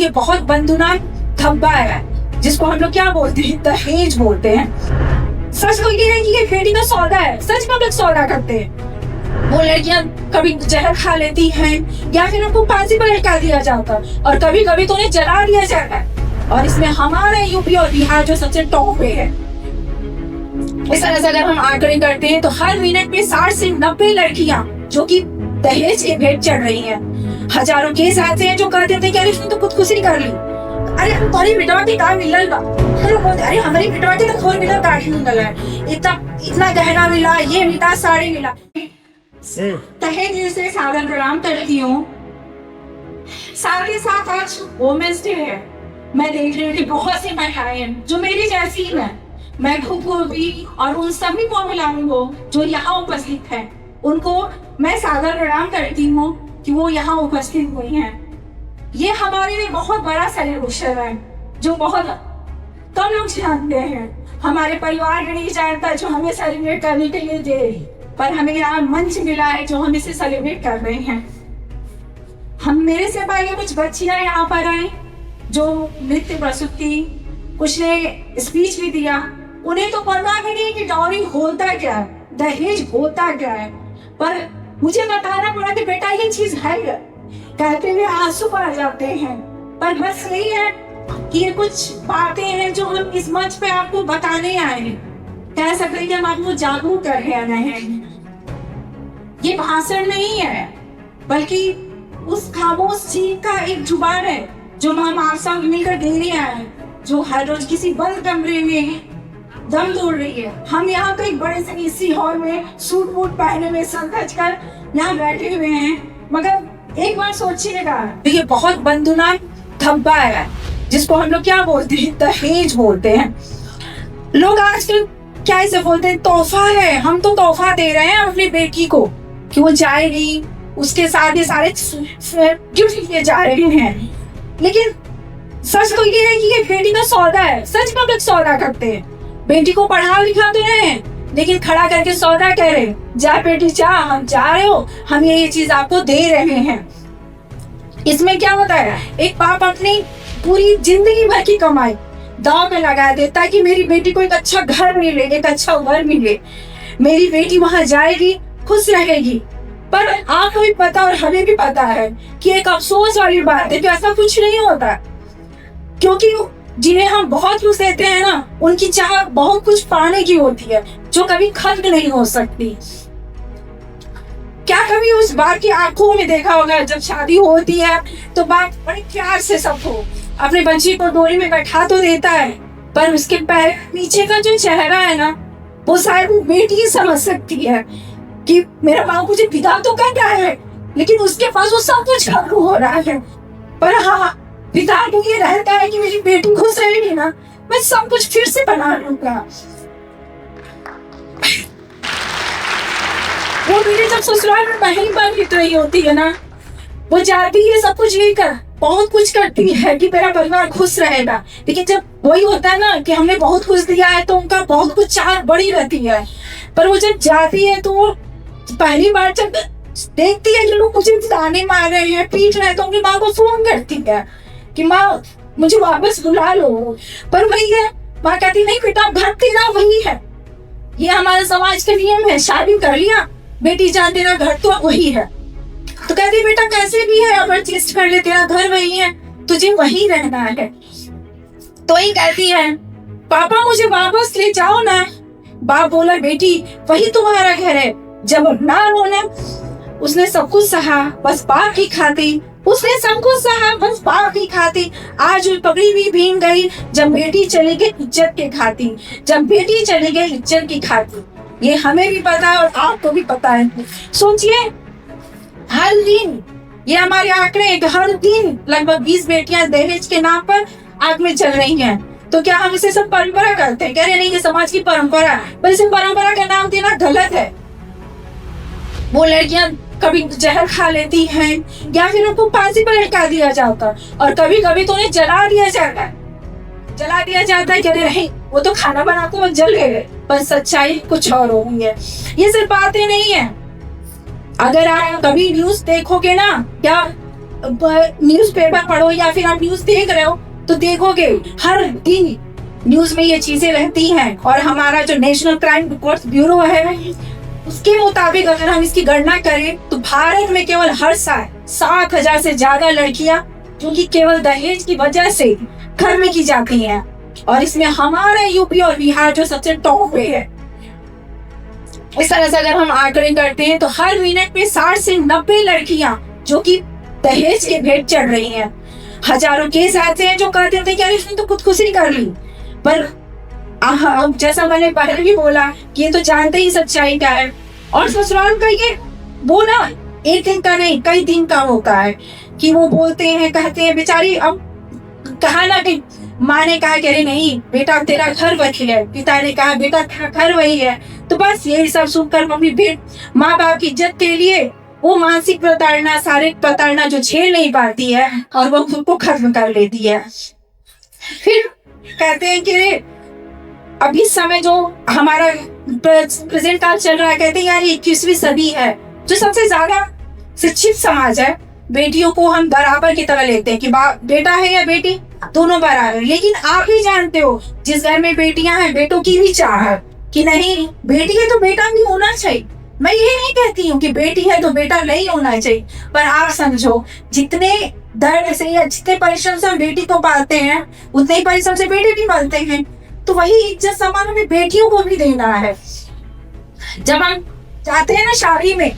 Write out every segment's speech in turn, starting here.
ये बहुत बंदुना धब्बा है जिसको हम लोग क्या बोलते हैं, दहेज बोलते हैं। सच तो ये है कि ये बेटी का सौदा है, सच में हम लोग सौदा करते हैं। वो लड़कियां कभी जहर खा लेती हैं या फिर उनको फांसी पर लटका दिया जाता है और कभी कभी तो उन्हें जला दिया जाता है। और इसमें हमारे यूपी और बिहार जो सबसे टॉप पे है। इस तरह से अगर हम आंकड़े करते हैं तो हर मिनट में 60 से 90 लड़कियां जो कि दहेज के भेंट चढ़ रही हैं। हजारों केस ऐसे हैं जो कहते थे कि अरे इसने तो खुदकुशी कर ली, अरे हम तुम्हारी बेटवा की कार मिल रहा, अरे हमारी बेटवा की तो 4 व्हीलर गाड़ी मिल रहा है, इतना गहना मिला, ये मिला, साड़ी मिला। दहेज से साधन प्रणाम करती हूँ। साथ ही साथ आज वोमेंस डे है। मैं देख रही हूँ कि बहुत सी महिलाएं जो मेरी जैसी हैं, मैं खुद को भी और उन सभी महिलाओं को जो यहाँ उपस्थित हैं, उनको मैं सादर प्रणाम करती हूँ कि वो यहाँ उपस्थित हुई हैं। ये हमारे लिए बहुत बड़ा सेलिब्रेशन है जो बहुत कम लोग जानते हैं। हमारे परिवार नहीं जानता जो हमें सेलिब्रेट करने के लिए दे, पर हमें यहाँ मंच मिला है जो हम इसे सेलिब्रेट कर रहे हैं। हम मेरे से पहले कुछ बच्चियां यहाँ पर आई जो नृत्य प्रस्तुत की, कुछ ने स्पीच भी दिया। उन्हें तो पता भी नहीं कि डॉरी होता क्या है, दहेज होता क्या है, पर मुझे बताना पड़ा कि बेटा ये चीज है। कहते हुए आंसू आ जाते हैं। पर बस यही है कि ये कुछ बातें हैं जो हम इस मंच पे आपको बताने आए हैं। कह सकते हैं कि हम आपको जागरूक कर रहे हैं। ये भाषण नहीं है बल्कि उस खामोश चीज का एक जुबान है जो हम आप सब मिलकर दे रहे हैं, जो हर रोज किसी बंद कमरे में दम तोड़ रही है। हम यहाँ पे एक बड़े से इसी हॉल में सूट वूट पहने हुए सज कर यहाँ बैठे हुए हैं, मगर एक बार सोचिएगा, ये बहुत बंदुना धब्बा है जिसको हम लोग क्या बोलते हैं, दहेज बोलते हैं। लोग आजकल क्या इसे बोलते हैं, तोहफा है। हम तो तोहफा दे रहे हैं अपनी बेटी को कि वो जाएगी, उसके साथ ये सारे गिफ्ट लिए जा रहे हैं। लेकिन सच तो ये है कि ये बेटी का सौदा है, सच में हम लोग सौदा करते हैं। बेटी को पढ़ा लिखा तो नहीं है, लेकिन खड़ा करके सौदा कह रहे, जा बेटी जा, हम जा रहे हो, हम ये चीज आपको दे रहे हैं। इसमें क्या होता है, एक बाप अपनी पूरी जिंदगी भर की कमाई दांव में लगा देता है कि मेरी बेटी को एक अच्छा घर मिले, एक अच्छा घर मिले, मेरी बेटी वहां जाएगी, खुश रहेगी। पर आपको भी पता और हमें भी पता है कि एक अफसोस वाली बात है कि ऐसा कुछ नहीं होता, क्योंकि जिन्हें हम बहुत कुछ देते हैं ना, उनकी चाह बहुत कुछ पाने की होती है जो कभी खत्म नहीं हो सकती। क्या कभी उस बाप की आंखों में देखा होगा, जब शादी होती है तो बाप बड़े प्यार से सबको अपने बच्ची को डोली में बैठा तो देता है, पर उसके पैर नीचे का जो चेहरा है ना, वो शायद बेटी ही समझ सकती है कि मेरा बाप मुझे पिता तो कहता है, लेकिन उसके पास वो सब कुछ खत्म हो रहा है। पर हाँ, पिता को ये रहता है कि मेरी बेटी खुश रहेगी ना, मैं सब कुछ फिर से बना लूंगा। वो मेरे जब ससुराल में पहली बार हिट रही होती है ना, वो जाती है सब कुछ लेकर, बहुत कुछ करती है कि मेरा परिवार खुश रहेगा। लेकिन जब वही होता है ना कि हमने बहुत कुछ दिया है तो उनका बहुत कुछ चाह बड़ी रहती है, पर वो जब जाती है तो पहली बार जब देखती है कि लोग मुझे ताने मार रहे हैं, पीट रहे हैं, तो अपनी माँ को फोन करती है कि माँ मुझे वापस बुला लो। पर वही है, माँ कहती नहीं बेटा, घर तेरा वही है, ये हमारे समाज का नियम है, शादी कर लिया बेटी जान, तेरा घर तो वही है। तो कहती बेटा कैसे भी है, अब एडजस्ट कर ले, तेरा घर वही है, तुझे वही रहना है। तो ही कहती है पापा मुझे वापस ले जाओ ना। बाप बोला बेटी वही तुम्हारा घर है, जब ना रोना। उसने सब कुछ सहा बस बाप की खाती, उसने सब कुछ सहा बस बाप की खाती। आज वो पगड़ी भी भीग गई, जब बेटी चली गई इज्जत के खाती, जब बेटी चली गई इज्जत की खाती। ये हमें भी पता है और आपको भी पता है। सोचिए हर दिन ये हमारे आंकड़े, हर दिन लगभग 20 बेटियां दहेज के नाम पर आग में चल रही हैं। तो क्या हम इसे सब परंपरा करते हैं? कह रहे नहीं, ये समाज की परंपरा है, पर इसे परंपरा का नाम देना गलत है। वो लड़कियां कभी जहर खा लेती हैं या फिर उनको फांसी पर लटका दिया जाता, और कभी कभी तो उन्हें जला दिया जाता है। कह रहे नहीं वो तो खाना बनाते वक्त जल गए, पर सच्चाई कुछ और होगी है। ये सिर्फ बातें नहीं है। अगर आप कभी न्यूज देखोगे ना, क्या न्यूज़पेपर पढ़ो या फिर आप न्यूज़ देख रहे हो तो देखोगे हर दिन न्यूज़ में ये चीजें रहती हैं। और हमारा जो नेशनल क्राइम रिकॉर्ड्स ब्यूरो है उसके मुताबिक अगर हम इसकी गणना करें तो भारत में केवल हर साल 7,000 से ज्यादा लड़कियां जो कि केवल दहेज की वजह से घर में की जाती हैं। और इसमें हमारे यूपी और बिहार जो सबसे टॉप पे है। इस तरह से अगर हम आंकड़े करते हैं तो हर मिनट में 60 से 90 लड़कियां जो कि दहेज के भेंट चढ़ रही हैं। हजारों केस ऐसे हैं जो कहते थे कि अरे इसने तो खुदकुशी कर ली, पर जैसा मैंने पहले भी बोला कि ये तो जानते ही सच्चाई क्या है। और ससुराल का ये वो ना एक दिन का नहीं कई दिन का होता है कि वो बोलते हैं कहते हैं बेचारी। अब कहा ना कि माँ ने कहा कि अरे नहीं बेटा तेरा घर वही है, पिता ने कहा बेटा तेरा घर वही है, तो बस यही सब सुनकर मम्मी फिर माँ बाप की इज्जत के लिए वो मानसिक प्रताड़ना शारीरिक प्रताड़ना जो झेल नहीं पाती है और वो खुद को खत्म कर लेती है। फिर कहते हैं कि अभी समय जो हमारा प्रेजेंट काल चल रहा है, कहते हैं यार 21वीं सदी है, जो सबसे ज्यादा शिक्षित समाज है, बेटियों को हम बराबर की तरह लेते हैं कि बेटा है या बेटी दोनों बराबर। लेकिन आप ही जानते हो जिस घर में बेटियां हैं बेटों की भी चाह है कि नहीं बेटी है तो बेटा भी होना चाहिए। मैं ये नहीं कहती हूँ कि बेटी है तो बेटा नहीं होना चाहिए, पर आप समझो जितने दर्द से या जितने परिश्रम से हम बेटी को पालते हैं उतने ही परिश्रम से बेटे भी पालते हैं। तो वही इज्जत सम्मान हमें बेटियों को भी देना है। जब हम जाते हैं ना शादी में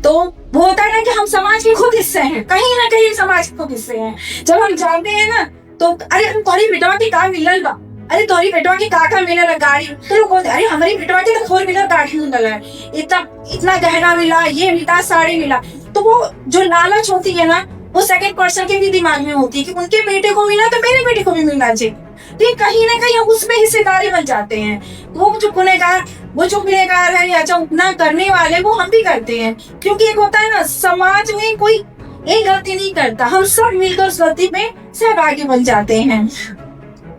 तो वो होता है ना कि हम समाज के खुद हिस्से हैं, कहीं ना कहीं समाज के खुद हिस्से हैं। जब हम जाते हैं ना तो अरे तोरी बेटवा के का मिलल बा, अरे तोरी बेटवा के का मिलल गाड़ी, तो लोग बोलते अरे हमारी बेटवा के तो 4 व्हीलर गाड़ी मिलल है, इतना गहना मिला, ये मिला, साड़ी मिला। तो वो जो लालच होती है ना वो सेकंड पर्सन के भी दिमाग में होती है कि उनके बेटे को मिला तो मेरे बेटे को भी मिलना चाहिए। तो कहीं ना कहीं हम उसमें हिस्सेदारी बन जाते हैं। वो जो गुनहगार है या जो ना करने वाले वो हम भी करते हैं, क्योंकि एक होता है ना समाज में कोई एक गलती नहीं करता, हम सब मिलकर उस गलती में सहभागी बन जाते हैं।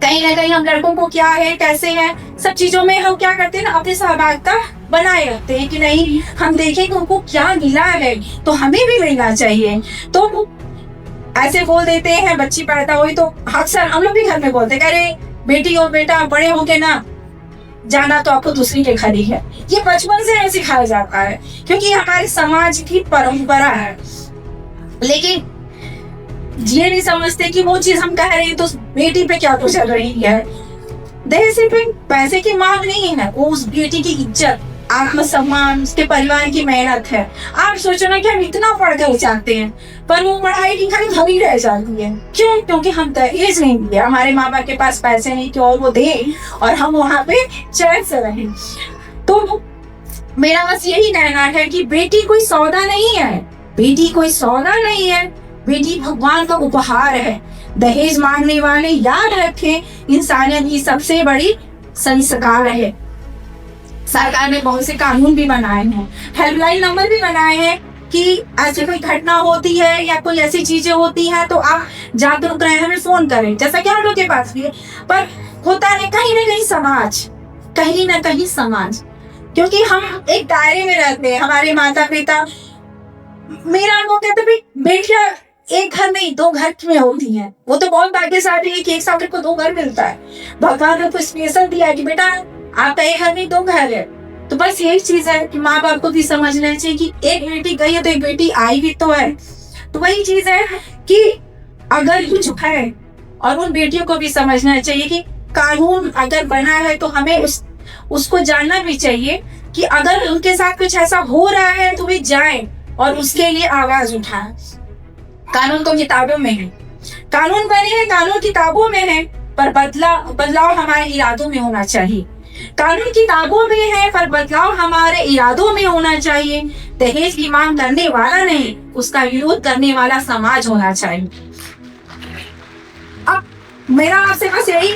कहीं ना कहीं हम लड़कों को क्या है कैसे है सब चीजों में हम क्या करते हैं ना अपनी सहभागिता बनाए रखते हैं कि नहीं हम देखें कि उनको क्या मिला है तो हमें भी मिलना चाहिए। तो ऐसे बोल देते हैं बच्ची पैदा हुई तो अक्सर हम लोग भी घर में बोलते हैं अरे बेटी और बेटा बड़े हो गए ना जाना तो आपको दूसरी के घर ही है। ये बचपन से सिखाया जाता है क्योंकि हमारे समाज की परंपरा है। लेकिन ये नहीं समझते कि वो चीज हम कह रहे हैं तो बेटी पे क्या गुजर रही है। दहेज सिर्फ पैसे की मांग नहीं है, वो उस बेटी की इज्जत आत्मसम्मान उसके परिवार की मेहनत है। आप सोचो ना कि हम इतना पढ़ कर जाते हैं पर वो पढ़ाई लिखाई धरी रह जाती है। क्यों? क्योंकि हम दहेज नहीं दिया, हमारे माँ बाप के पास पैसे नहीं कि और वो दे और हम वहाँ पे चैन से रहें। तो मेरा बस यही कहना है कि बेटी कोई सौदा नहीं है, बेटी कोई सौदा नहीं है, बेटी भगवान का उपहार है। दहेज मांगने वाले याद रखें इंसानियत की सबसे बड़ी संस्कार है। सरकार ने बहुत से कानून भी बनाए हैं, हेल्पलाइन नंबर भी बनाए हैं कि ऐसी कोई घटना होती है या कोई ऐसी चीजें होती हैं तो आप जागरूक रहे हमें फोन करें, जैसा कि हम लोग के पास भी है। पर होता है कहीं ना कहीं समाज क्योंकि हम एक दायरे में रहते हैं, हमारे माता पिता मेरा अनुभव कहते भाई बेटियां एक घर नहीं 2 घर में होती हैं। वो तो बहुत भाग्यशाली है कि एक साथ को 2 घर मिलता है। भगवान ने तो स्पेशल दिया है कि बेटा आपका एक घर नहीं 2 घर है। तो बस यही चीज है कि माँ बाप को भी समझना चाहिए कि एक बेटी गई है तो एक बेटी आई भी तो है। तो वही चीज है कि अगर कुछ है और उन बेटियों को भी समझना चाहिए कि कानून अगर बना है तो हमें उसको जानना भी चाहिए कि अगर उनके साथ कुछ ऐसा हो रहा है तो वे जाएं और उसके लिए आवाज उठाएं। कानून तो किताबों में है, कानून बने हैं, कानून किताबों में है, पर बदलाव हमारे इरादों में होना चाहिए। कानून किताबों में है पर बदलाव हमारे इरादों में होना चाहिए। दहेज की मांग करने वाला नहीं, उसका विरोध करने वाला समाज होना चाहिए। अब मेरा आपसे बस यही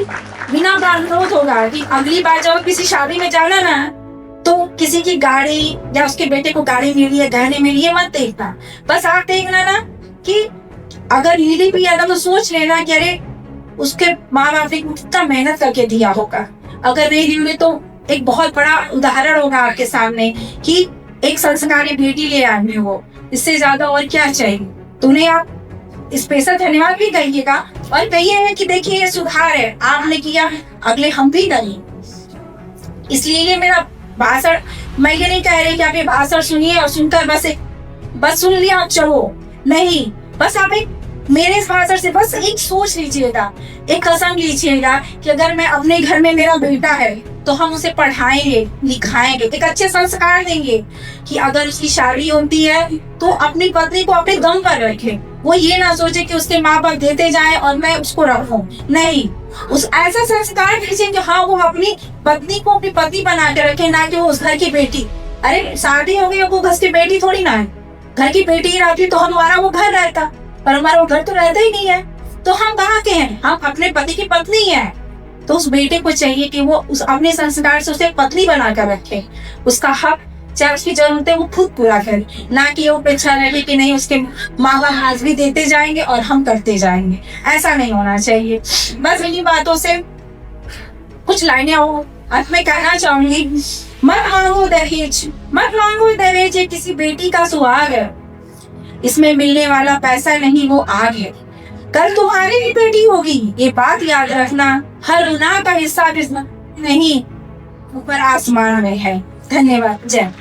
बिना अनुरोध होगा कि अगली बार जब किसी शादी में जाना ना तो किसी की गाड़ी या उसके बेटे को गाड़ी मिली है गहने मिली है मत देखना। बस आप देखना ना कि अगर लीली भी आदम तो सोच लेना कि अरे उसके माँ बाप ने कितना मेहनत करके दिया होगा। अगर नहीं ली तो एक बहुत बड़ा उदाहरण होगा आपके सामने कि एक संस्कारी बेटी ले आनी हो। इससे ज्यादा और क्या चाहिए। तूने आप स्पेशल धन्यवाद भी कहिएगा और कहिएगा कि देखिए ये सुधार है, आपने किया है, अगले हम भी करें। इसलिए ये मेरा भाषण, मैं ये नहीं कह रही कि आप ये भाषण सुनिए और सुनकर बस सुन लिया आप चलो, नहीं, बस आप एक मेरे इस भाषण से बस एक सोच लीजिएगा, एक कसम लीजिएगा कि अगर मैं अपने घर में मेरा बेटा है तो हम उसे पढ़ाएंगे, लिखाएंगे, एक अच्छे संस्कार देंगे कि अगर उसकी शादी होती है तो अपनी पत्नी को अपने दम पर रखे। वो ये ना सोचे कि उसके माँ बाप देते जाएं और मैं उसको रखूं, नहीं, उस ऐसा संस्कार दीजिए कि हाँ वो अपनी पत्नी को अपनी पति बना के रखे, ना कि वो उस घर की बेटी। अरे शादी हो गई, वो घर की बेटी थोड़ी ना है, घर की बेटी ही रहती तो हमारा वो घर रहता, पर हमारा वो घर तो रहता ही नहीं है, तो हम कहाँ के हैं, हम अपने पति की पत्नी है। तो उस बेटे को चाहिए कि वो उस अपने संस्कार से उसे पत्नी बनाकर रखे, उसका हक चाहे उसकी जरूरत है वो खुद पूरा करे, ना कि वो अपेक्षा रहे कि नहीं उसके माँ बाप हाजिरी देते जाएंगे और हम करते जाएंगे। ऐसा नहीं होना चाहिए। बस इन्हीं बातों से कुछ लाइनें अंत में कहना चाहूंगी, मत मांगो दहेज, मत मांगो दहेज, ये किसी बेटी का सुहाग है, इसमें मिलने वाला पैसा नहीं वो आग है, कल तुम्हारी भी बेटी होगी, ये बात याद रखना, हर गुनाह का हिस्सा नहीं ऊपर आसमान में है। धन्यवाद। जय